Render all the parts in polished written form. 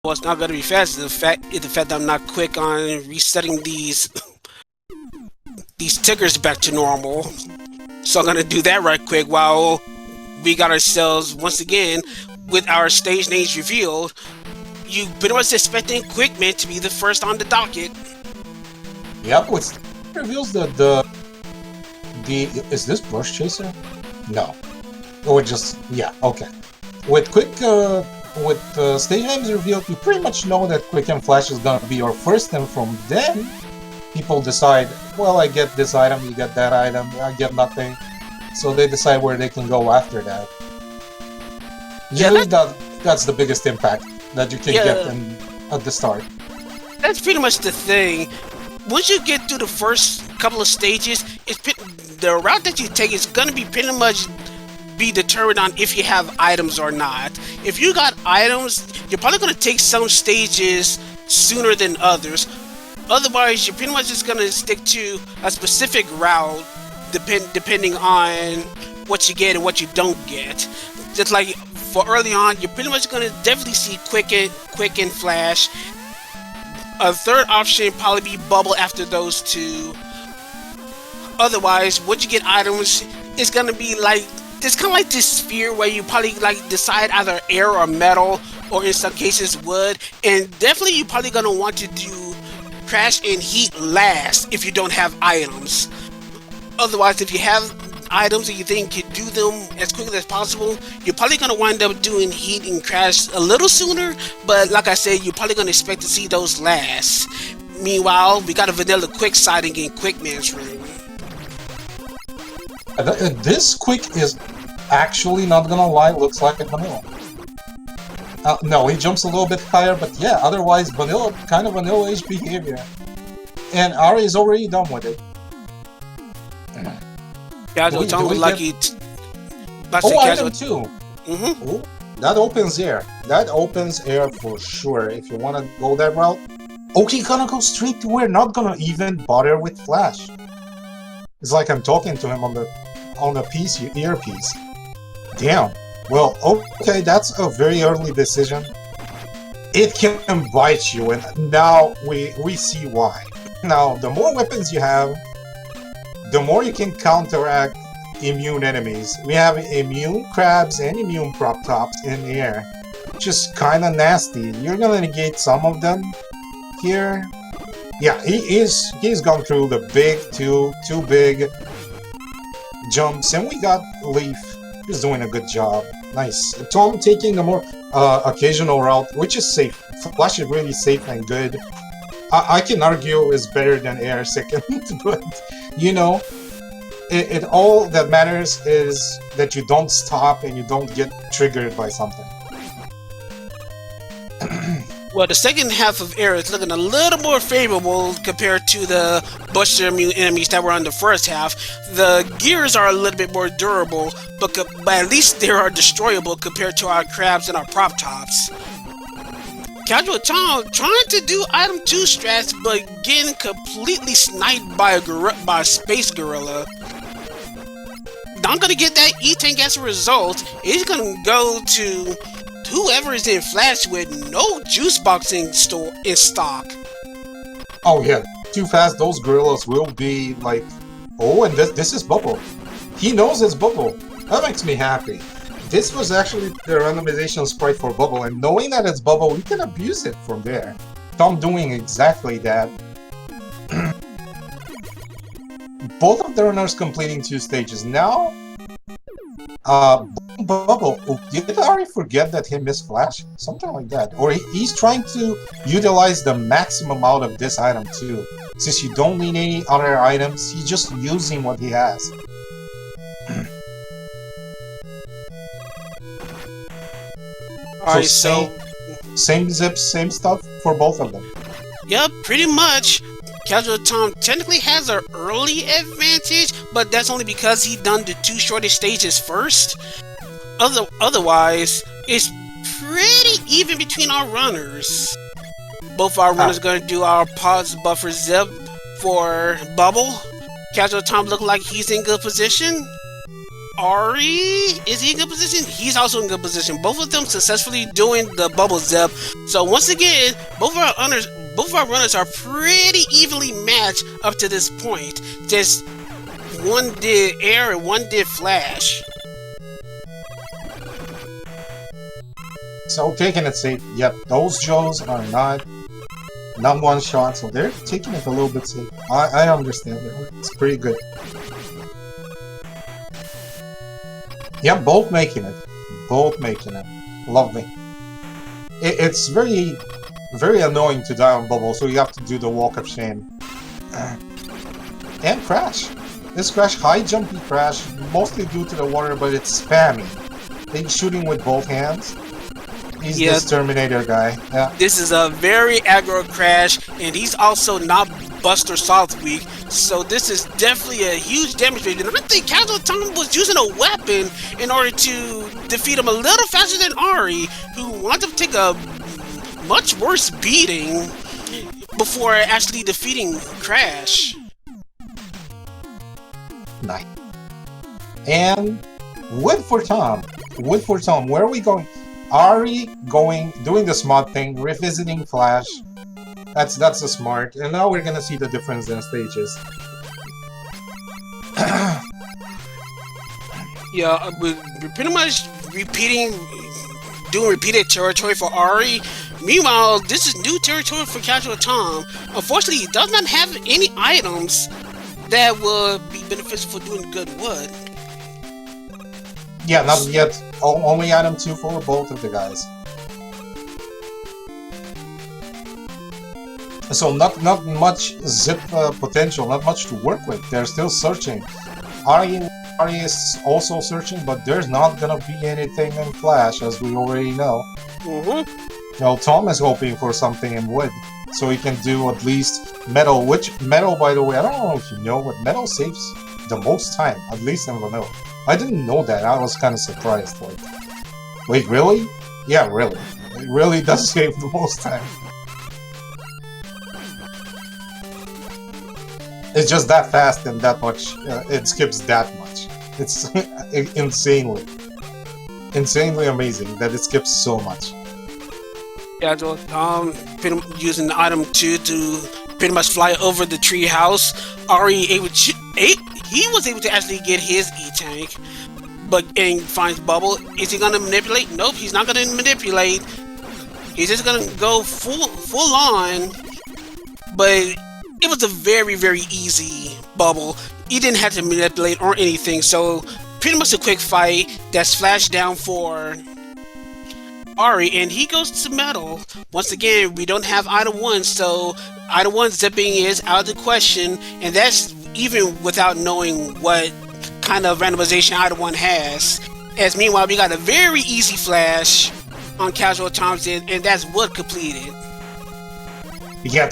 What's not gonna be fast is the fact that I'm not quick on resetting these tickers back to normal. So I'm gonna do that right quick while we got ourselves once again with our stage names revealed. You pretty much expecting Quickman to be the first on the docket. Yep, it reveals the is this Brush Chaser? No. Or just okay. With stage names revealed, you pretty much know that Quick and Flash is gonna be your first, and from then people decide, well, I get this item, you get that item, I get nothing. So they decide where they can go after that. Usually that's the biggest impact that you can get at the start. That's pretty much the thing. Once you get through the first couple of stages, the route that you take is gonna be pretty much be determined on if you have items or not. If you got items, you're probably gonna take some stages sooner than others. Otherwise, you're pretty much just gonna stick to a specific route depending on what you get and what you don't get. Just like for early on, you're pretty much gonna definitely see Quick and Flash. A third option probably be Bubble after those two. Otherwise, once you get items, it's gonna be like it's kind of like this sphere where you probably like decide either air or metal, or in some cases wood. And definitely, you're probably gonna want to do Crash and Heat last if you don't have items. Otherwise, if you have items and you think you can do them as quickly as possible, you're probably going to wind up doing Heat and Crash a little sooner, but like I said, you're probably going to expect to see those last. Meanwhile, we got a vanilla Quick sighting in Quickman's room. This Quick is actually, not gonna lie, looks like a vanilla. No, he jumps a little bit higher, but yeah, otherwise vanilla, kind of vanilla-ish behavior. And Ari is already done with it. Casual Tone was lucky. Item 2. Ooh, that opens air. That opens air for sure. If you want to go that route. Okay, gonna go straight to where, not gonna even bother with Flash. It's like I'm talking to him on the earpiece. Damn. Well, okay, that's a very early decision. It can bite you, and now we see why. Now, the more weapons you have, the more you can counteract immune enemies. We have immune crabs and immune prop tops in the air, which is kind of nasty. You're gonna negate some of them here. Yeah, he's gone through the two big jumps, and we got Leaf. He's doing a good job. Nice. Tom taking a more occasional route, which is safe. Flash is really safe and good. I can argue is better than Air second, but you know, it all that matters is that you don't stop and you don't get triggered by something. Well, the second half of Air is looking a little more favorable compared to the Buster immune enemies that were on the first half. The gears are a little bit more durable, but at least they are destroyable compared to our crabs and our prop tops. Casual Tom trying to do item 2 strats, but getting completely sniped by a space gorilla. Not gonna get that E-Tank as a result. He's gonna go to whoever is in Flash with no juice box in stock. Oh yeah, too fast. Those gorillas will be like, oh, and this is Bubble. He knows it's Bubble. That makes me happy. This was actually the randomization sprite for Bubble, and knowing that it's Bubble, we can abuse it from there. Tom doing exactly that. Both of the runners completing 2 stages. Now, Bubble, did I already forget that he missed Flash? Something like that. Or he's trying to utilize the maximum out of this item too. Since you don't need any other items, he's just using what he has. Alright, so same zips, same stuff for both of them. Yep, pretty much. Casual Tom technically has an early advantage, but that's only because he done the 2 shortest stages first. Otherwise, it's pretty even between our runners. Both our runners gonna do our pause buffer zip for Bubble. Casual Tom look like he's in good position. Ari, is he in good position? He's also in good position. Both of them successfully doing the bubble zip. So once again, both of our runners are pretty evenly matched up to this point. Just one did air and one did flash. So taking it safe. Yep, those Joes are not one shot, so they're taking it a little bit safe. I understand it. It's pretty good. Yeah, both making it. Both making it. Lovely. It's very annoying to die on bubble, so you have to do the walk of shame. And crash. This crash, high jumpy crash, mostly due to the water, but it's spammy. He's shooting with both hands. He's this Terminator guy. Yeah. This is a very aggro crash, and he's also not Buster South weak, so this is definitely a huge damage rate. And I think Casual Tom was using a weapon in order to defeat him a little faster than Ari, who wanted to take a much worse beating before actually defeating Crash. Nice. And wood for Tom. Wood for Tom. Where are we going? Ari doing the smart thing, revisiting Flash. That's a smart. And now we're gonna see the difference in stages. Yeah, we're pretty much doing repeated territory for Ari. Meanwhile, this is new territory for Casual Tom. Unfortunately, he does not have any items that would be beneficial for doing good wood. Yeah, not yet. Only item 2 for both of the guys. So not much zip potential, not much to work with. They're still searching. Ari is also searching, but there's not gonna be anything in Flash, as we already know. Well, Tom is hoping for something in wood, so he can do at least metal. Which metal, by the way, I don't know if you know, but metal saves the most time, at least in vanilla. I didn't know that. I was kind of surprised. Like, wait, really? Yeah, really. It really does save the most time. It's just that fast and that much. It skips that much. It's insanely amazing that it skips so much. Yeah, using item 2 to pretty much fly over the tree house. Ari he was able to actually get his E-Tank, and finds Bubble. Is he gonna manipulate? Nope, he's not gonna manipulate. He's just gonna go full on. But it was a very easy Bubble. He didn't have to manipulate or anything, so pretty much a quick fight that's flashed down for Ari, and he goes to metal. Once again, we don't have item 1, so item 1 zipping is out of the question, and that's even without knowing what kind of randomization item 1 has. As meanwhile, we got a very easy flash on Casual Tom's end, and that's wood completed. Yeah,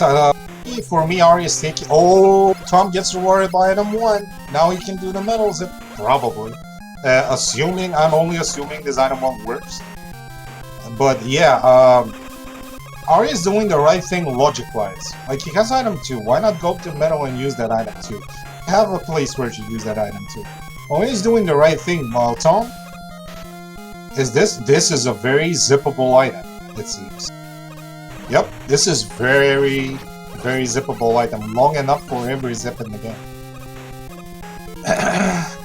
for me, Ari is taking. Oh, Tom gets rewarded by item 1. Now he can do the metal zip, probably. I'm only assuming this item 1 works. But yeah, Ari is doing the right thing logic-wise. Like, he has item 2, why not go to metal and use that item 2? Have a place where you use that item 2. Well, he's doing the right thing, while Tom this is a very zippable item, it seems. Yep, this is very zippable item, long enough for every zip in the game.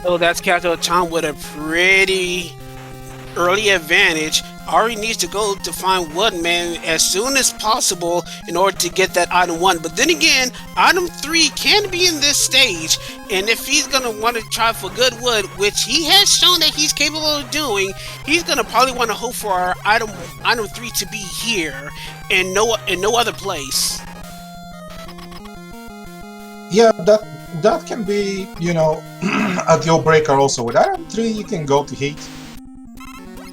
So that's Casual Tom with a pretty early advantage. Ari needs to go to find Woodman as soon as possible in order to get that item 1. But then again, item 3 can be in this stage, and if he's gonna want to try for good wood, which he has shown that he's capable of doing, he's gonna probably want to hope for our item 3 to be here and no other place. Yeah, that can be, you know, a deal breaker also. With item 3, you can go to heat.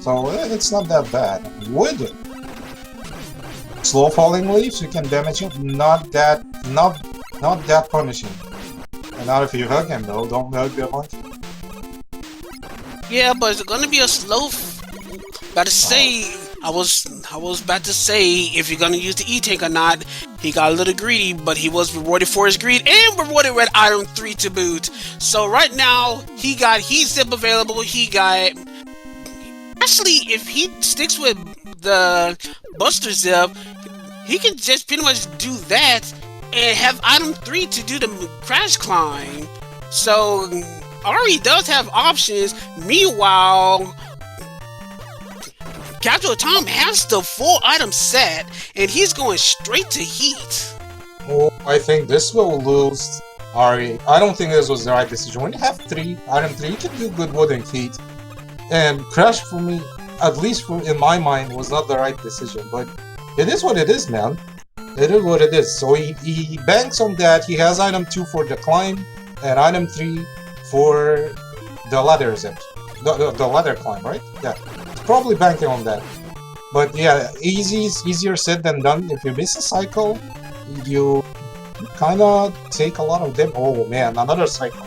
So it's not that bad. Wood. Slow falling leaves, you can damage him. Not that punishing. And not if you hug him though. Don't hug the monkey. Yeah, but it's gonna be a slow. About to say, I was about to say if you're gonna use the E-Tank or not. He got a little greedy, but he was rewarded for his greed and rewarded with item 3 to boot. So right now, he got heat zip available. He got... Actually, if he sticks with the Buster Zip, he can just pretty much do that and have item 3 to do the crash climb. So Ari does have options. Meanwhile, Casual Tom has the full item set, and he's going straight to heat. Oh, I think this will lose Ari. I don't think this was the right decision. When you have item 3, you can do good wood and heat. And Crash, for me, at least in my mind, was not the right decision. But it is what it is, man. It is what it is. So he banks on that. He has item 2 for the climb, and item 3 for the ladder zip. The ladder climb, right? Yeah. Probably banking on that. But yeah, easier said than done. If you miss a cycle, you kinda take a lot of them. Oh man, another cycle.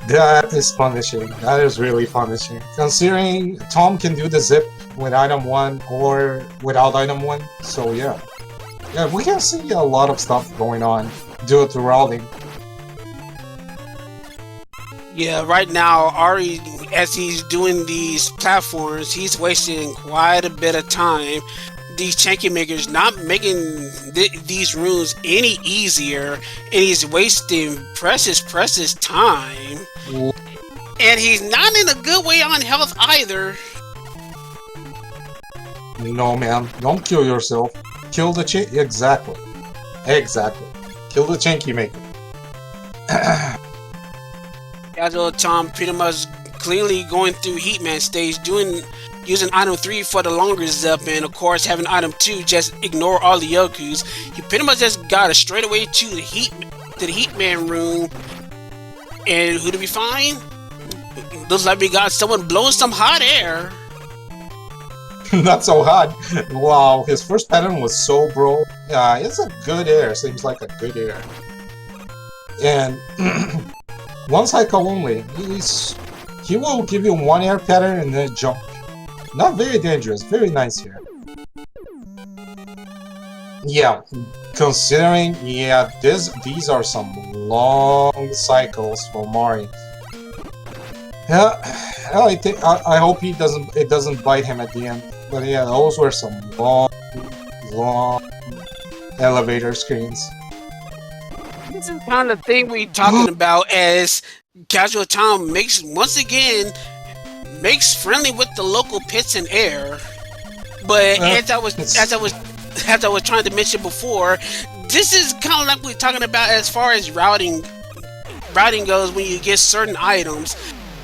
That is punishing. That is really punishing. Considering Tom can do the zip with item 1 or without item 1. So yeah. Yeah, we can see a lot of stuff going on due to routing. Yeah, right now, Ari, as he's doing these platforms, he's wasting quite a bit of time. These Chanky Makers not making these runes any easier, and he's wasting precious time. And he's not in a good way on health either. No, man, don't kill yourself. Kill the Exactly. Kill the Chanky Maker. Casual Tom pretty much cleanly going through Heatman stage, using item 3 for the longer zip, and of course having item 2 just ignore all the Yokus. He pretty much just got it straight away to the Heatman room. And who do we find? Looks like we got someone blowing some hot air. Not so hot. Wow, his first pattern was so bro. Yeah, it's a good air. Seems like a good air. And one cycle only. He will give you one air pattern and then jump. Not very dangerous. Very nice here. Yeah, considering these are some long cycles for Mari. Yeah, I hope it doesn't bite him at the end. But yeah, those were some long elevator screens. This is kind of thing we're talking about as Casual Tom once again makes friendly with the local pits and air. But as I was trying to mention before, this is kind of like we're talking about as far as routing goes when you get certain items.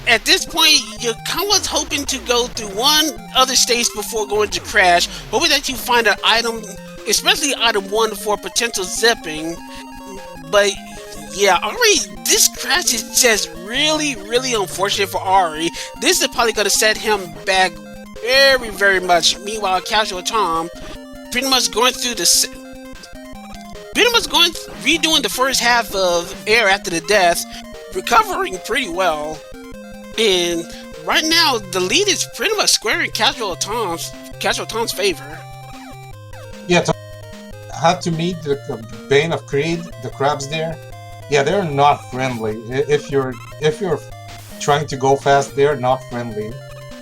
At this point, you're kind of hoping to go through one other stage before going to Crash, hoping that you find an item, especially item 1 for potential zipping. But yeah, Ari, this Crash is just really unfortunate for Ari. This is probably going to set him back very much. Meanwhile, Casual Tom pretty much redoing the first half of air after the death, recovering pretty well. And right now, the lead is pretty much squaring Casual Tom's favor. Yeah, had to meet the Bane of Creed, the crabs there. Yeah, they're not friendly. If you're trying to go fast, they're not friendly.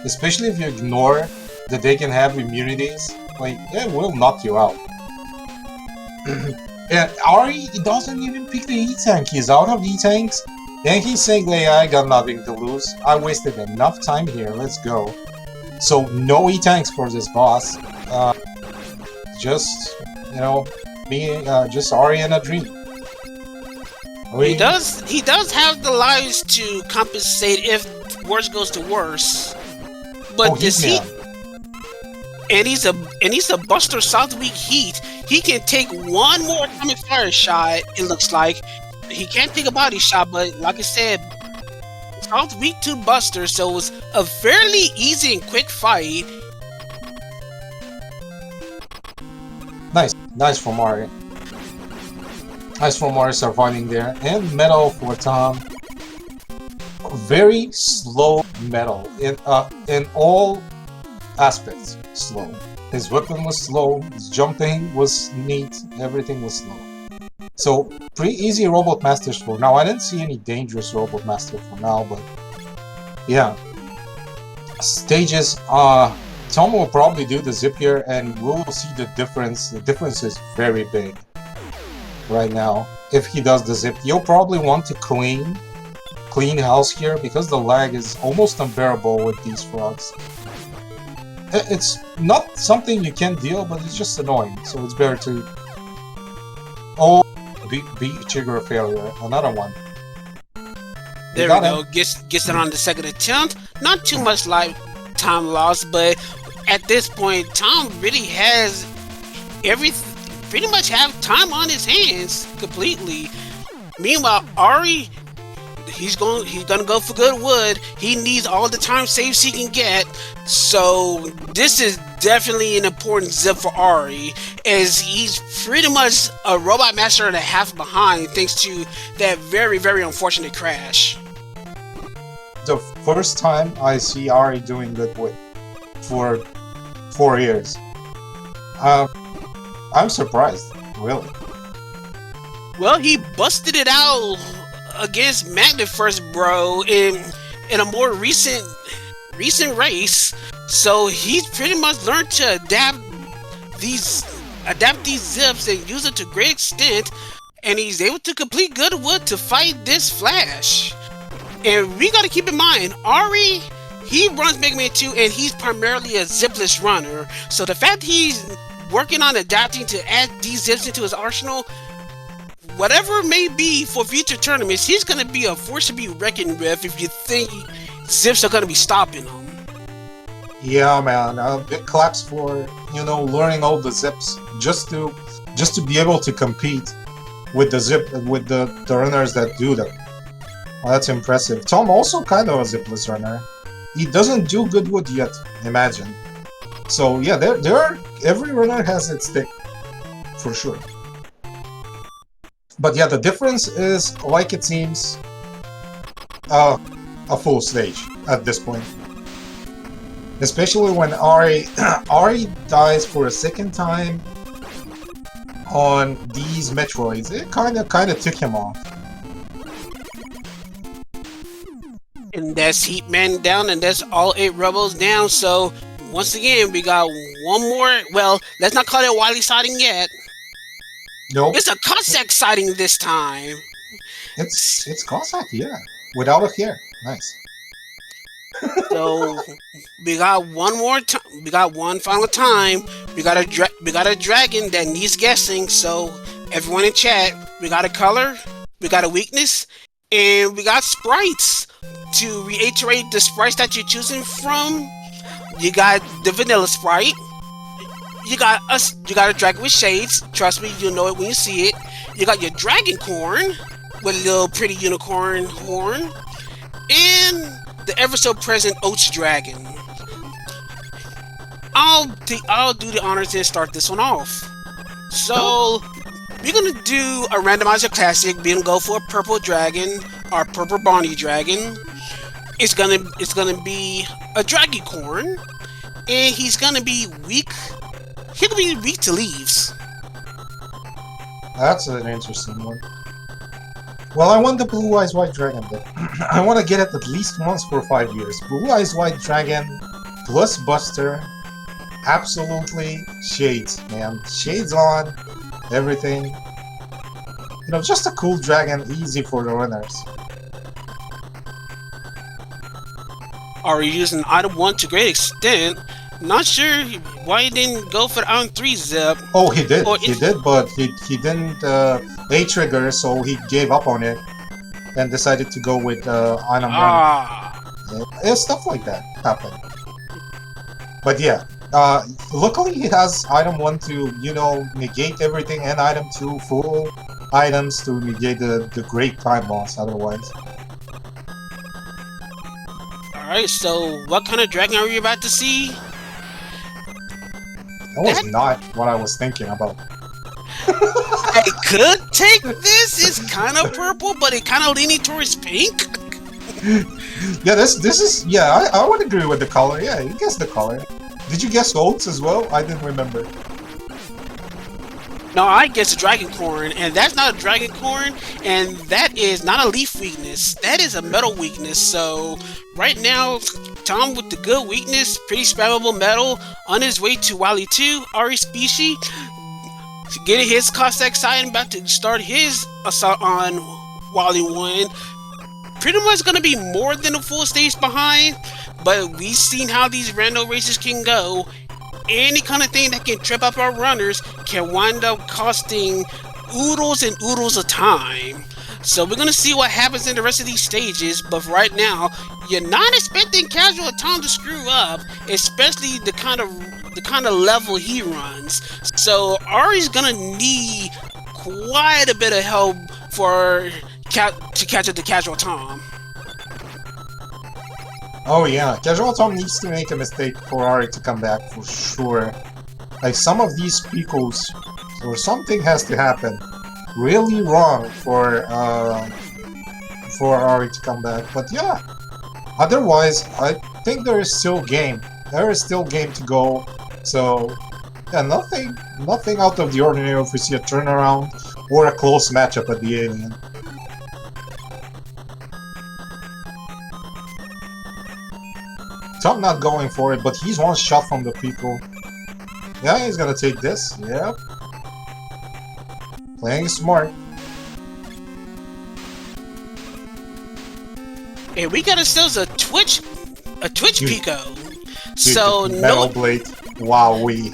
Especially if you ignore that they can have immunities. Like, it will knock you out. And Ari doesn't even pick the E-Tank. He's out of E-Tanks. And he's saying, hey, I got nothing to lose. I wasted enough time here. Let's go. So, no E-Tanks for this boss. Just, you know, just Ari in a dream. He does have the lives to compensate if worse goes to worse. But he's a Buster South Weak Heat. He can take one more atomic fire shot, it looks like. He can't take a body shot, but like I said, South Weak to Buster, so it was a fairly easy and quick fight. Nice for Mari. Nice for Mari surviving there. And medal for Tom. Very slow medal in all aspects. Slow. His weapon was slow, his jumping was neat, everything was slow. So, pretty easy Robot Masters for now. I didn't see any dangerous Robot Master for now, but yeah. Stages, Tom will probably do the zip here, and we'll see the difference. The difference is very big right now. If he does the zip, you'll probably want to clean house here, because the lag is almost unbearable with these frogs. It's not something you can deal, but it's just annoying, so it's better to... Oh, beat trigger failure, another one. There we go, gets it on the second attempt. Not too much time lost, but at this point, Tom really has pretty much have time on his hands completely. Meanwhile, Ari, he's gonna go for good wood. He needs all the time saves he can get. So this is definitely an important zip for Ari, as he's pretty much a Robot Master and a half behind thanks to that very, very unfortunate crash. The first time I see Ari doing good wood for 4 years. I'm surprised, really. Well, he busted it out against Magnet First Bro in a more recent race, so he's pretty much learned to adapt these zips and use it to great extent, and he's able to complete good wood to fight this Flash. And we gotta keep in mind, Ari, he runs Mega Man 2 and he's primarily a zipless runner, so the fact he's working on adapting to add these zips into his arsenal, whatever it may be for future tournaments, he's gonna be a force to be reckoned with if you think zips are gonna be stopping him. Yeah, man. Big claps for, you know, learning all the zips just to be able to compete with the runners that do them. Well, that's impressive. Tom also kind of a zipless runner. He doesn't do good wood yet, imagine. So yeah, every runner has its stick, for sure. But yeah, the difference is, like it seems, a full stage at this point. Especially when Ari dies for a second time on these Metroids. It kind of took him off. And that's Heat Man down, and that's all 8 Rebels down. So once again, we got one more. Well, let's not call it a Wily sighting yet. Nope. It's a Cossack sighting this time. It's Cossack, yeah, without a hair. Nice. So we got one more time. We got one final time. We got a dragon that needs guessing. So everyone in chat, we got a color, we got a weakness, and we got sprites. To reiterate the sprites that you're choosing from, you got the vanilla sprite. You got a dragon with shades. Trust me, you'll know it when you see it. You got your dragon corn with a little pretty unicorn horn, and the ever so present Oats dragon. I'll do the honors and start this one off. So we're gonna do a randomizer classic. We're gonna go for a purple dragon, or purple Bonnie dragon. It's gonna be a Dragicorn, and he's gonna be weak. He's gonna be weak to leaves. That's an interesting one. Well, I want the Blue Eyes White Dragon, but I want to get it at least once for 5 years. Blue Eyes White Dragon plus Buster, absolutely shades, man. Shades on, everything. You know, just a cool dragon, easy for the runners. Are you using item 1 to great extent? Not sure why he didn't go for the item 3 zip. Oh, he did. He did, but he didn't A-trigger, so he gave up on it and decided to go with item 1. Yeah, stuff like that happened. But yeah, luckily he has item 1 to, you know, negate everything, and item 2 full items to negate the great time loss otherwise. Alright, so what kind of dragon are we about to see? That was not what I was thinking about. I could take this. It's kind of purple, but it kind of leaning towards pink. Yeah, this is, yeah, I would agree with the color. Yeah, you guess the color. Did you guess oats as well? I didn't remember. No, I guess a dragon corn, and that's not a dragon corn, and that is not a leaf weakness. That is a metal weakness. So right now, Tom with the good weakness, pretty spammable metal, on his way to Wily 2, Arispici, getting his Cossack side and about to start his assault on Wily 1. Pretty much going to be more than a full stage behind, but we've seen how these random races can go. Any kind of thing that can trip up our runners can wind up costing oodles and oodles of time. So we're gonna see what happens in the rest of these stages, but right now, you're not expecting Casual Tom to screw up, especially the kind of level he runs. So Ari's gonna need quite a bit of help to catch up to Casual Tom. Oh yeah, Casual Tom needs to make a mistake for Ari to come back for sure. Like some of these pickles, or something has to happen really wrong for Ari to come back. But yeah, otherwise I think there is still game. There is still game to go. So yeah, nothing out of the ordinary if we see a turnaround or a close matchup at the end. Tom not going for it, but he's one shot from the people. Yeah, he's gonna take this. Yep. Playing smart. And we got ourselves a Twitch Pico. So Metal Blade. Wowee.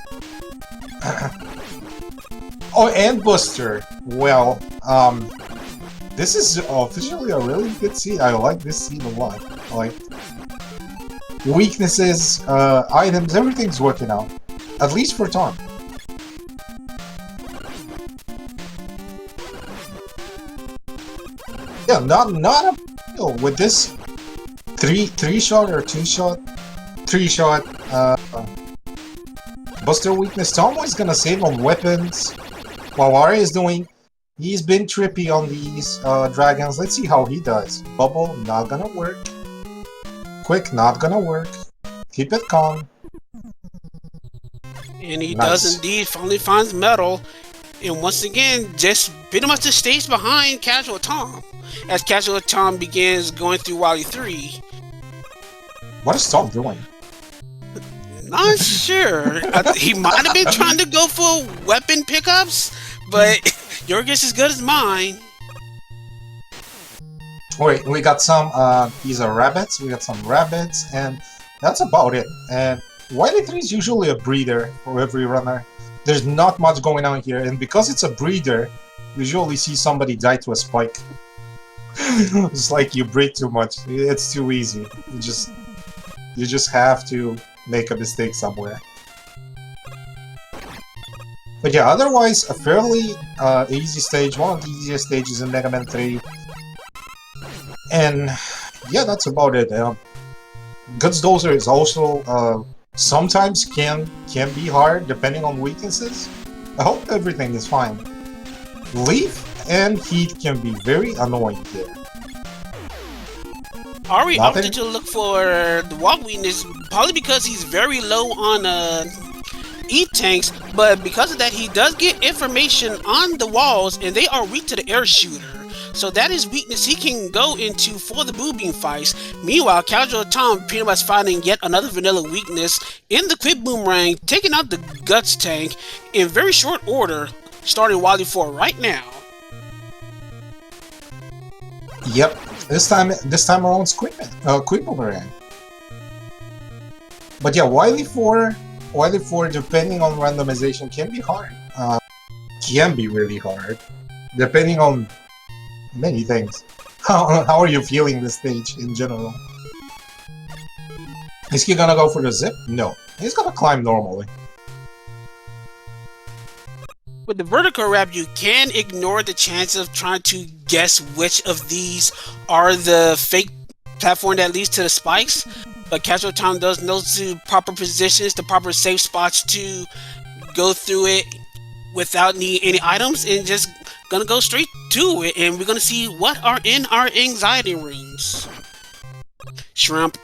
Oh, and Buster. Well, this is officially a really good scene. I like this scene a lot. Like weaknesses, items, everything's working out. At least for Tom. Yeah, not a with this three shot or 2-shot, 3-shot Buster weakness. Tom is gonna save on weapons while Ari is doing. He's been trippy on these dragons. Let's see how he does. Bubble, not gonna work. Quick, not gonna work. Keep it calm. And he does indeed finally finds metal. And once again, just pretty much just stays behind Casual Tom. As Casual Tom begins going through Wily 3. What is Tom doing? Not sure. He might have been trying to go for weapon pickups, but your guess is as good as mine. Wait, we got some, these are rabbits, we got some rabbits, and that's about it. And Wily 3 is usually a breeder for every runner. There's not much going on here, and because it's a breeder, you usually see somebody die to a spike. It's like you breed too much, it's too easy. You just have to make a mistake somewhere. But yeah, otherwise, a fairly easy stage, one of the easiest stages in Mega Man 3. And yeah, that's about it. Guts Dozer is also sometimes can be hard depending on weaknesses. I hope everything is fine. Leaf and Heat can be very annoying here. Ari opted to look for the wall weakness, probably because he's very low on E-tanks, but because of that he does get information on the walls and they are weak to the air shooter. So that is weakness he can go into for the boom fights. Meanwhile, Casual Tom pretty much finding yet another vanilla weakness in the quick boomerang, taking out the Guts tank in very short order, starting Wily 4 right now. Yep, this time around it's quick boomerang. But yeah, Wily 4 depending on randomization can be hard. Can be really hard, depending on many things. How are you feeling this stage in general? Is he gonna go for the zip? No. He's gonna climb normally. With the vertical wrap, you can ignore the chance of trying to guess which of these are the fake platform that leads to the spikes. But Casual Tom does know the proper positions, the proper safe spots to go through it without needing any items, and just gonna go straight to it, and we're gonna see what are in our anxiety rings. Shrimp.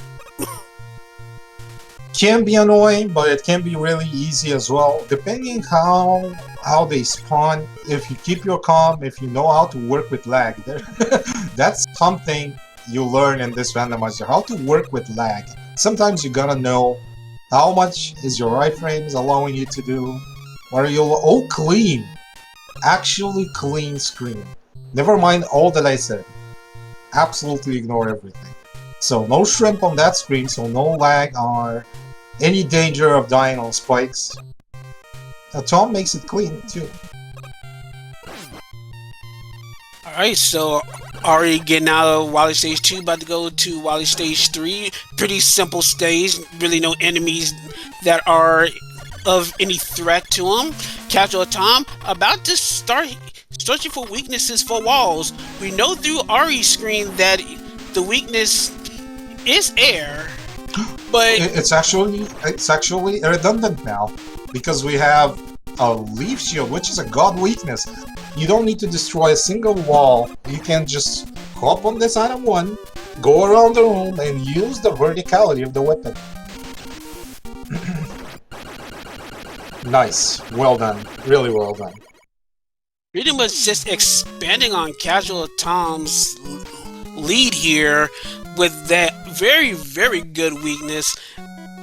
Can be annoying, but it can be really easy as well, depending how they spawn. If you keep your calm, if you know how to work with lag, that's something you learn in this randomizer, how to work with lag. Sometimes you gotta know how much is your iframes allowing you to do, or you'll... Oh, clean! Actually clean screen. Never mind all that I said. Absolutely ignore everything. So no shrimp on that screen, so no lag or any danger of dying on spikes. Tom makes it clean too. Alright, so Ari getting out of Wally Stage 2, about to go to Wally Stage 3. Pretty simple stage, really no enemies that are of any threat to him. Casual Tom about to start searching for weaknesses for walls. We know through Ari's screen that the weakness is air, but it's actually redundant now, because we have a leaf shield, which is a god weakness. You don't need to destroy a single wall. You can just hop on this item 1, go around the room, and use the verticality of the weapon. Nice. Well done. Really well done. pretty much just expanding on Casual Tom's lead here with that very, very good weakness.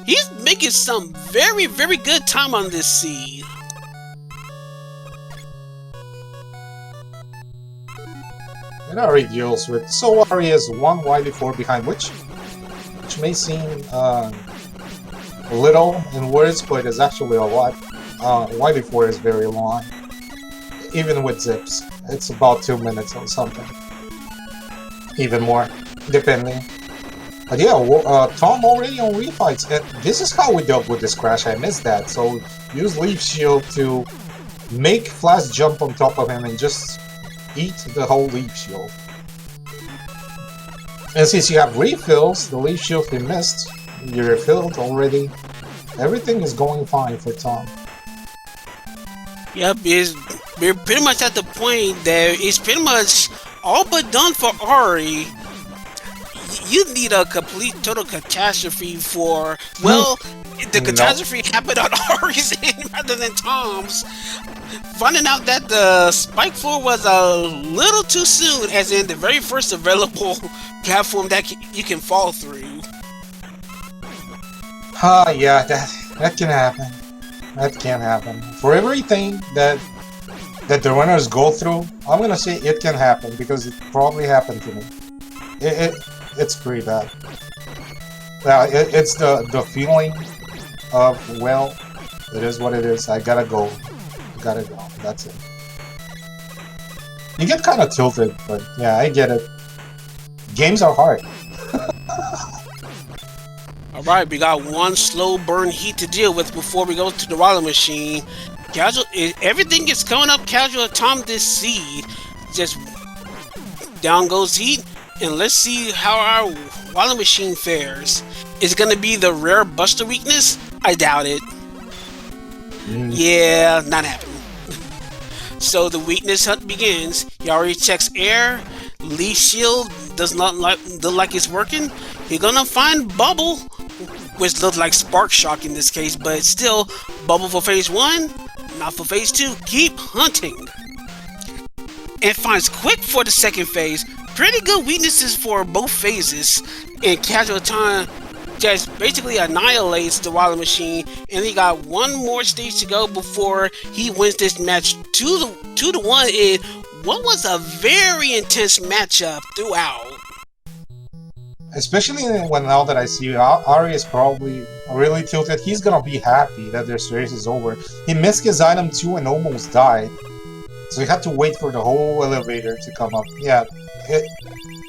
He's making some very, very good time on this seed. And Ari deals with... So Ari is 1 YD4 behind, which may seem little in words, but it's actually a lot. YD4 is very long. Even with zips, it's about 2 minutes or something. Even more, depending. But yeah, Tom already on refights, and this is how we dealt with this crash. I missed that, so use Leaf Shield to make Flash jump on top of him and just eat the whole Leaf Shield. And since you have refills, the Leaf Shield you missed, you refilled already. Everything is going fine for Tom. Yep, we're pretty much at the point that it's pretty much all but done for Ari. You need a complete total catastrophe for, well, the catastrophe happened on Ari's end rather than Tom's. Finding out that the spike floor was a little too soon, as in the very first available platform that you can fall through. Yeah, that can happen. That can happen. For everything that the runners go through, I'm gonna say it can happen, because it probably happened to me. It's pretty bad. Yeah, it's the feeling of, well, it is what it is. I gotta go. Gotta go. That's it. You get kind of tilted, but yeah, I get it. Games are hard. Alright, we got one slow burn heat to deal with before we go to the Wally machine. Everything is coming up Casual Tom this seed. Just down goes heat, and let's see how our Wally machine fares. Is it gonna be the rare Buster weakness? I doubt it. Yeah, not happening. So the weakness hunt begins. He already checks air. Leaf Shield does not look like it's working. He's gonna find Bubble, which looks like Spark Shock in this case, but still, Bubble for phase 1, not for phase 2. Keep hunting. And finds Quick for the second phase. Pretty good weaknesses for both phases. And Casual Time just basically annihilates the Wally machine, and he got one more stage to go before he wins this match 2-1 in what was a very intense matchup throughout. Especially when now that I see Ari is probably really tilted, he's gonna be happy that this race is over. He missed his item 2 and almost died, so he had to wait for the whole elevator to come up.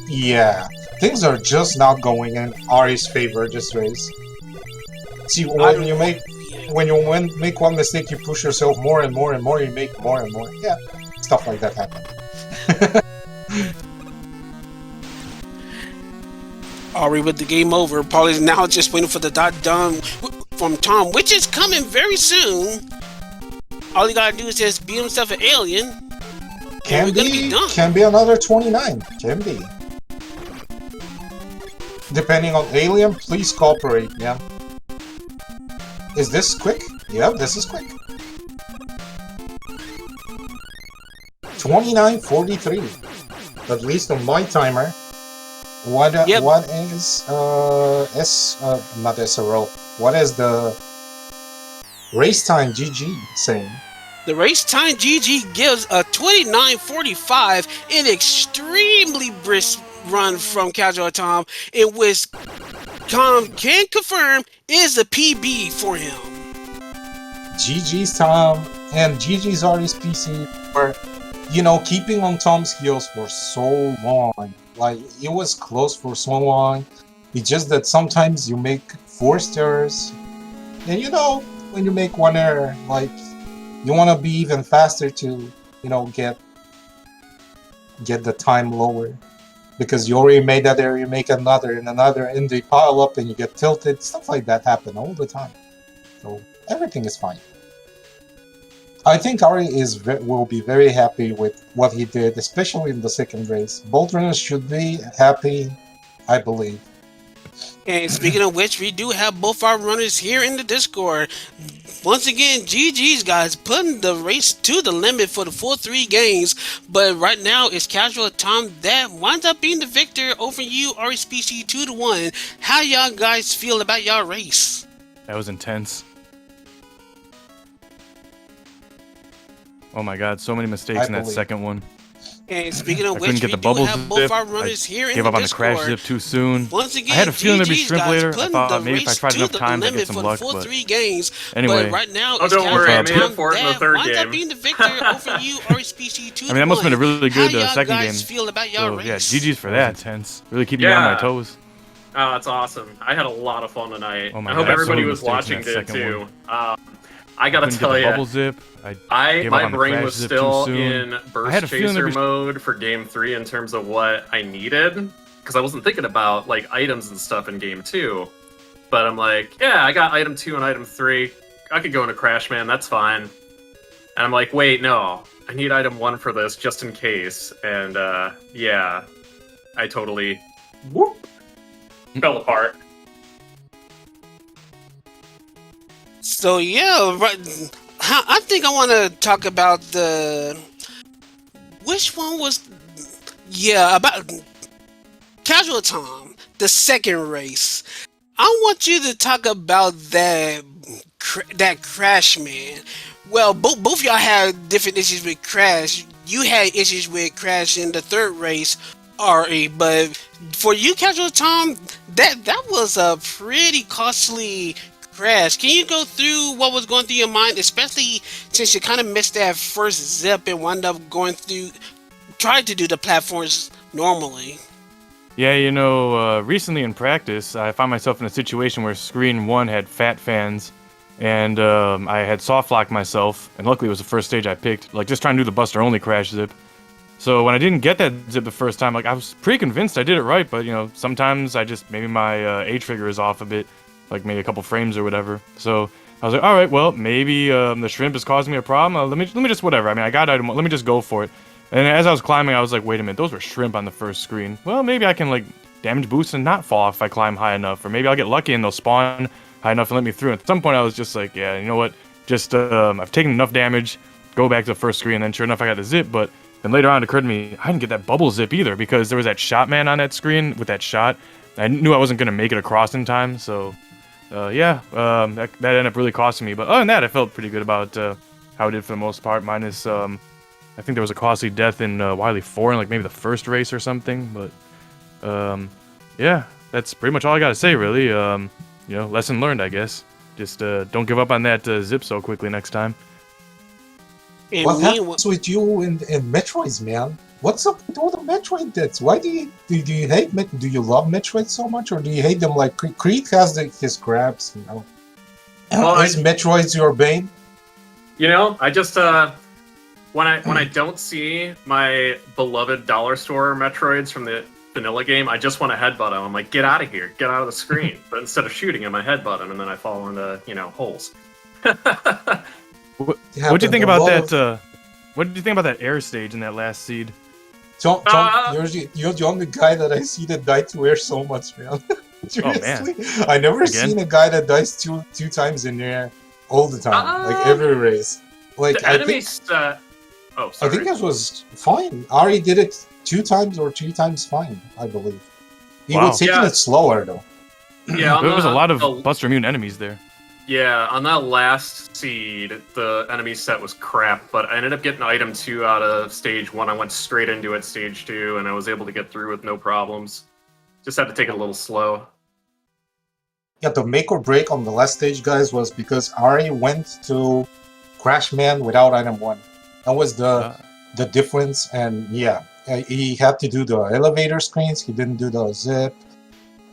Yeah, things are just not going in Ari's favor this race. See, when you make one mistake, you push yourself more and more and more. You make more and more. Yeah, stuff like that happen. Ari with the game over. Probably now just waiting for the dot done from Tom, which is coming very soon. All you gotta do is just beat himself an alien. Can be another 29. Can be. Depending on alien, please cooperate, yeah. Is this quick? Yep, this is quick. 29:43. At least on my timer. What is not SRO? What is the race time GG saying? The race time GG gives a 29:45, an extremely brisk run from Casual Tom, in which Tom can confirm is a PB for him. GG's Tom and GG's Arispici for, keeping on Tom's heels for so long. Like, it was close for so long. It's just that sometimes you make forced errors. And when you make one error, like, you want to be even faster to, get the time lower. Because you already made that error, you make another and another, and they pile up and you get tilted. Stuff like that happen all the time. So everything is fine. I think Ari will be very happy with what he did, especially in the second race. Both runners should be happy, I believe. And speaking of which, we do have both our runners here in the Discord. Once again, GG's guys putting the race to the limit for the full 3 games. But right now, it's Casual Tom that winds up being the victor over you, Arispici, 2-1. How y'all guys feel about y'all race? That was intense. Oh my god, so many mistakes in that second one. And speaking of which, we do have both our runners here in the Discord. Gave up on the crash zip too soon. Once again, I had a feeling there'd be shrimp later. I thought the maybe if I tried enough times I'd get some luck, but 3 games. anyway. But right now, oh, don't worry, I made up for it in the third game. Up being the victor over you, Arispici, 2-1. I mean, that must have been a really good second game. Feel about y'all race? Yeah, GG's for that. Intense. Really keeping me on my toes. Oh, that's awesome. I had a lot of fun tonight. Oh my I hope God, everybody so was watching it too. One. I gotta tell you, bubble zip. my brain was still in burst chaser mode for Game 3 in terms of what I needed, because I wasn't thinking about like items and stuff in Game 2. But I'm like, yeah, I got item 2 and item 3. I could go into Crash Man, that's fine. And I'm like, wait, no, I need item 1 for this just in case. And yeah, I totally fell apart. So yeah, right. I think I want to talk about which one was, about Casual Tom, the second race. I want you to talk about that Crash Man. Well, both y'all had different issues with Crash. You had issues with Crash in the third race, RE, but for you, Casual Tom, that was a pretty costly crash. Can you go through what was going through your mind, especially since you kind of missed that first zip and wound up tried to do the platforms normally? Yeah, recently in practice, I found myself in a situation where screen 1 had fat fans, and I had soft locked myself, and luckily it was the first stage I picked, like just trying to do the Buster only crash zip. So when I didn't get that zip the first time, like I was pretty convinced I did it right, but sometimes maybe my A trigger is off a bit. Like maybe a couple frames or whatever. So I was like, all right, well, maybe the shrimp is causing me a problem. Let me just whatever. I mean, I got item 1. Let me just go for it. And as I was climbing, I was like, wait a minute, those were shrimp on the first screen. Well, maybe I can like damage boost and not fall off if I climb high enough, or maybe I'll get lucky and they'll spawn high enough and let me through. And at some point, I was just like, yeah, you know what? Just I've taken enough damage. Go back to the first screen, and then sure enough, I got the zip. But then later on, it occurred to me I didn't get that bubble zip either because there was that shot man on that screen with that shot. I knew I wasn't gonna make it across in time, so. That ended up really costing me. But other than that, I felt pretty good about how I did for the most part. Minus, I think there was a costly death in Wily 4 in like maybe the first race or something. But yeah, that's pretty much all I gotta say, really. Lesson learned, I guess. Just don't give up on that zip so quickly next time. What happens with you in Metroids, man? What's up with all the Metroid deaths? Why do you hate do you love Metroid so much, or do you hate them like Creed has his grabs, Well, is Metroid's your bane? I just when I don't see my beloved dollar store Metroids from the vanilla game, I just want to headbutt them. I'm like, get out of here, get out of the screen. But instead of shooting him, I headbutt him, and then I fall into holes. What do you think about that? What did you think about that air stage in that last seed? Tom, you're the only guy that I see that died to air so much, man. Seriously? I never seen a guy that dies two times in there all the time, like every race. Like the enemies. Oh, sorry. I think this was fine. Ari did it 2 times or 3 times fine, I believe. He was taking it slower though. Yeah, there was a lot of Buster Immune enemies there. Yeah, on that last seed, the enemy set was crap, but I ended up getting item 2 out of stage 1. I went straight into it stage 2, and I was able to get through with no problems. Just had to take it a little slow. Yeah, the make or break on the last stage, guys, was because Ari went to Crash Man without item 1. That was the difference, and yeah, he had to do the elevator screens. He didn't do the zip.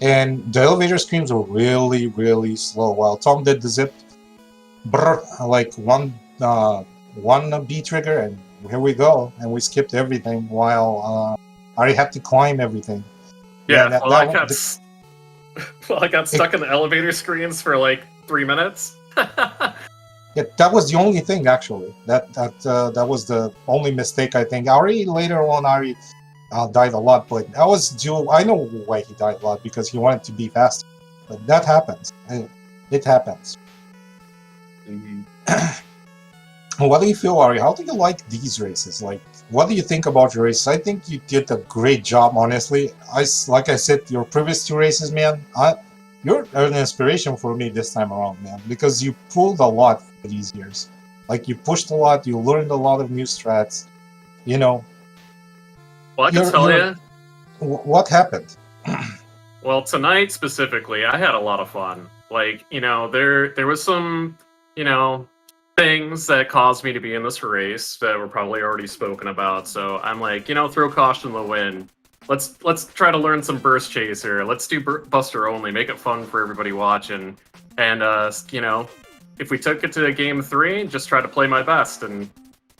And the elevator screens were really, really slow. While Tom did the zip, like one B trigger, and here we go. And we skipped everything while Ari had to climb everything. Yeah, I got stuck in the elevator screens for like 3 minutes. Yeah, that was the only thing actually. That was the only mistake I think. Later on, Ari died a lot, but that was due. I know why he died a lot, because he wanted to be faster. But that happens. It happens. Mm-hmm. What do you feel, Ari? How do you like these races? Like, what do you think about your races? I think you did a great job, honestly. Like I said, your previous 2 races, man, you're an inspiration for me this time around, man, because you pulled a lot for these years. Like, you pushed a lot, you learned a lot of new strats, you know. Well, I can tell you. What happened? Well, tonight specifically, I had a lot of fun. Like, there was some, things that caused me to be in this race that were probably already spoken about. So I'm like, throw caution to the wind. Let's try to learn some Burst Chaser. Let's do Buster only. Make it fun for everybody watching. And if we took it to Game 3, just try to play my best. And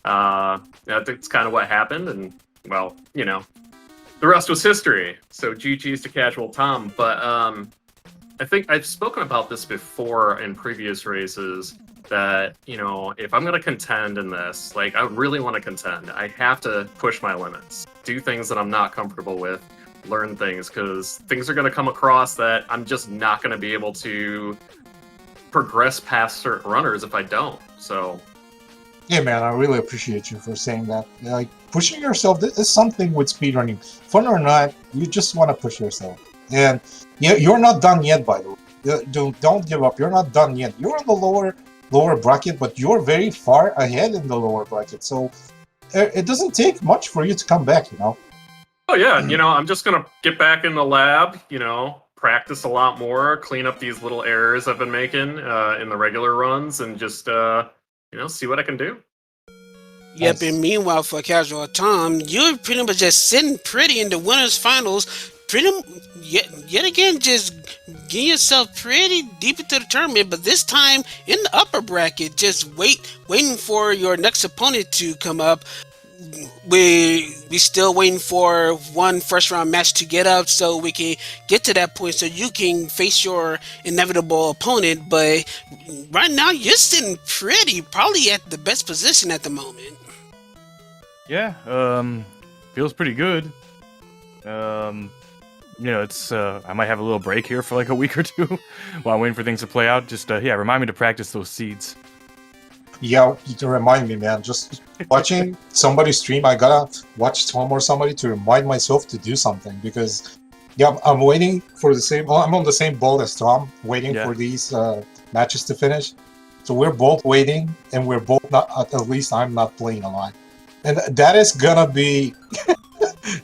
that's kind of what happened. And well, the rest was history. So GG's to Casual Tom. But I think I've spoken about this before in previous races, that, if I'm going to contend in this, like, I really want to contend, I have to push my limits, do things that I'm not comfortable with, learn things, because things are going to come across that I'm just not going to be able to progress past certain runners if I don't. So yeah, man, I really appreciate you for saying that. Like, pushing yourself is something with speedrunning. Fun or not, you just want to push yourself. And you're not done yet, by the way. Don't give up. You're not done yet. You're in the lower bracket, but you're very far ahead in the lower bracket. So it doesn't take much for you to come back, Oh, yeah. I'm just going to get back in the lab, practice a lot more, clean up these little errors I've been making in the regular runs, and just, see what I can do. Yep, and meanwhile, for Casual Tom, you're pretty much just sitting pretty in the winners finals. Yet again, just getting yourself pretty deep into the tournament, but this time in the upper bracket, just waiting for your next opponent to come up. We still waiting for one first round match to get up so we can get to that point so you can face your inevitable opponent. But right now you're sitting probably at the best position at the moment. Yeah, feels pretty good. It's I might have a little break here for like a week or 2 while I'm waiting for things to play out. Just remind me to practice those seeds. Yeah, you can remind me, man. Just watching somebody stream, I gotta watch Tom or somebody to remind myself to do something, because I'm waiting for the same. I'm on the same boat as Tom, waiting for these matches to finish. So we're both waiting, and we're both not. At least I'm not playing a lot, and that is gonna be.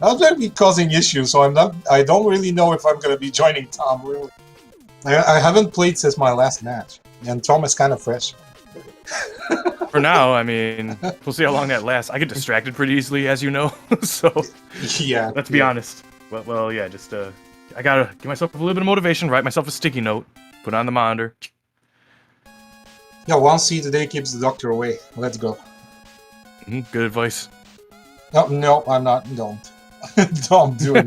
I'm gonna be causing issues, so I don't really know if I'm gonna be joining Tom. Really, I haven't played since my last match, and Tom is kind of fresh. For now, I mean, we'll see how long that lasts. I get distracted pretty easily, as you know. So yeah, let's be honest. Well, yeah, just I gotta give myself a little bit of motivation. Write myself a sticky note. Put it on the monitor. Yeah, 1 seed a day keeps the doctor away. Let's go. Good advice. No, I'm not. Don't. Don't do it.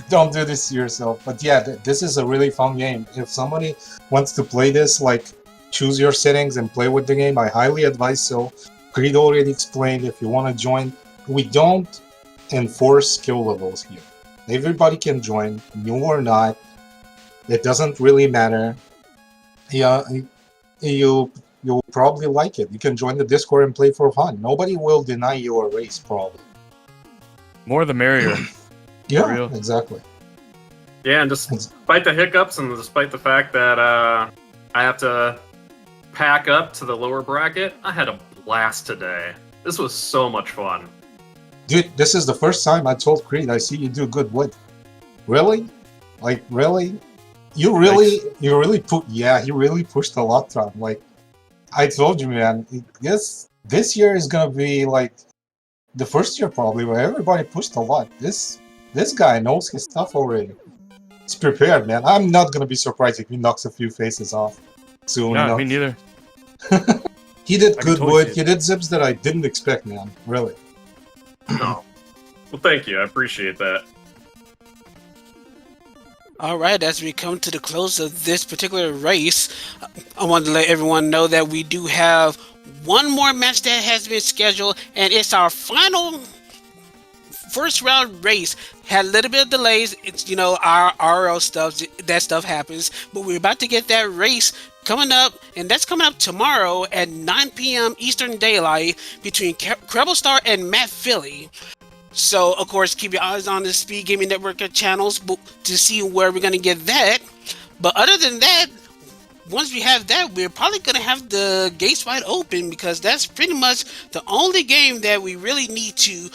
Don't do this to yourself. But yeah, this is a really fun game. If somebody wants to play this, like, choose your settings and play with the game, I highly advise so. Creed already explained. If you want to join, we don't enforce skill levels here. Everybody can join, new or not. It doesn't really matter. Yeah, you'll probably like it. You can join the Discord and play for fun. Nobody will deny you a race, probably. More the merrier. Yeah, exactly. Yeah, and despite the hiccups and despite the fact that I have to pack up to the lower bracket, I had a blast today. This was so much fun. Dude, this is the first time I told Creed I see you do good wood. Really? Like, really? You really pushed a lot, Tom. Like, I told you, man, this year is gonna be like the first year probably where everybody pushed a lot. This guy knows his stuff already. He's prepared, man. I'm not gonna be surprised if he knocks a few faces off soon enough. Me neither. He did good wood. He did zips that I didn't expect, man. Really. No. Well, thank you. I appreciate that. All right, as we come to the close of this particular race, I wanted to let everyone know that we do have one more match that has been scheduled, and it's our final first round race. Had a little bit of delays. It's, you know, our RL stuff, that stuff happens, but we're about to get that race coming up, and that's coming up tomorrow at 9 p.m. Eastern Daylight between Krebel Star and Matt Philly. So, of course, keep your eyes on the Speed Gaming Network channels to see where we're going to get that. But other than that, once we have that, we're probably going to have the gates wide open, because that's pretty much the only game that we really need to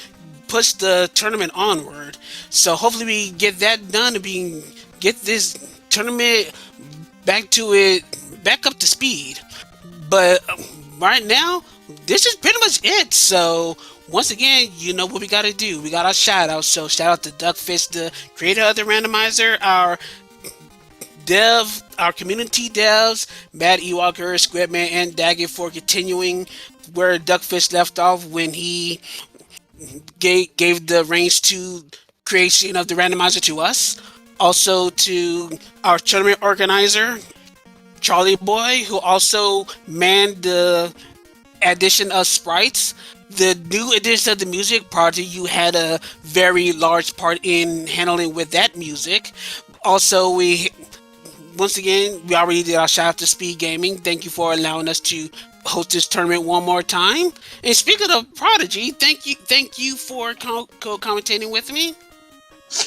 push the tournament onward. So hopefully we get that done and get this tournament back up to speed. But right now, this is pretty much it. So once again, you know what we got to do. We got our shout out. So shout out to Duckfish, the creator of the randomizer, our community devs, Mad Ewaker, Squidman, and Daggett for continuing where Duckfish left off when he gave the reins to creation of the randomizer to us. Also to our tournament organizer, Charlie Boy, who also manned the addition of sprites. The new addition of the music project, you had a very large part in handling with that music. Also, once again, we already did our shout out to Speed Gaming. Thank you for allowing us to host this tournament one more time. And speaking of Prodigy, thank you for co-commentating with me.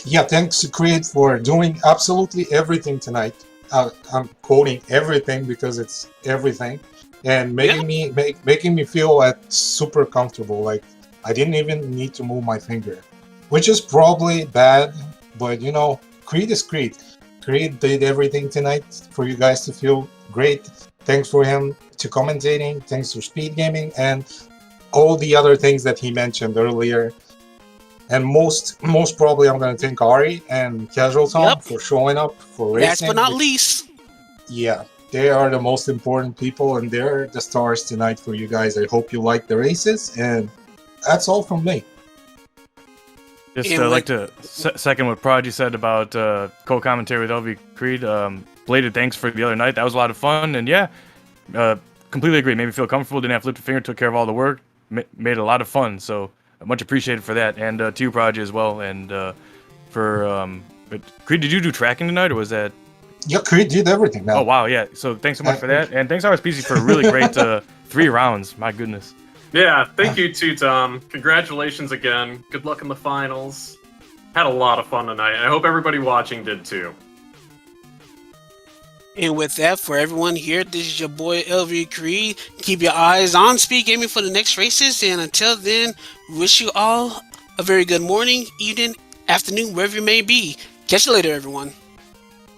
Yeah, thanks to Creed for doing absolutely everything tonight. I'm quoting everything because it's everything. And making me feel super comfortable. Like I didn't even need to move my finger, which is probably bad, but you know, Creed is Creed. Creed did everything tonight for you guys to feel great. Thanks for him to commentating. Thanks to Speed Gaming and all the other things that he mentioned earlier. And most probably, I'm gonna thank Ari and Casual Tom for showing up for racing. Last but not least. Yeah. They are the most important people, and they're the stars tonight for you guys. I hope you like the races, and that's all from me. Just like to second what Prodigy said about co-commentary with LV Creed. Belated thanks for the other night. That was a lot of fun, and yeah, completely agree. Made me feel comfortable. Didn't have to lift a finger. Took care of all the work. Made it a lot of fun. So much appreciated for that, and to you, Prodigy, as well. And for Creed, did you do tracking tonight, or was that? Yeah, Creed did everything, man. Oh, wow, yeah. So thanks so much for that. And thanks, Arispici, for a really great 3 rounds. My goodness. Yeah, thank you too, Tom. Congratulations again. Good luck in the finals. Had a lot of fun tonight. I hope everybody watching did too. And with that, for everyone here, this is your boy LV Creed. Keep your eyes on Speed Gaming for the next races. And until then, wish you all a very good morning, evening, afternoon, wherever you may be. Catch you later, everyone.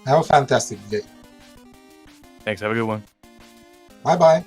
Have a fantastic day. Thanks. Have a good one. Bye-bye.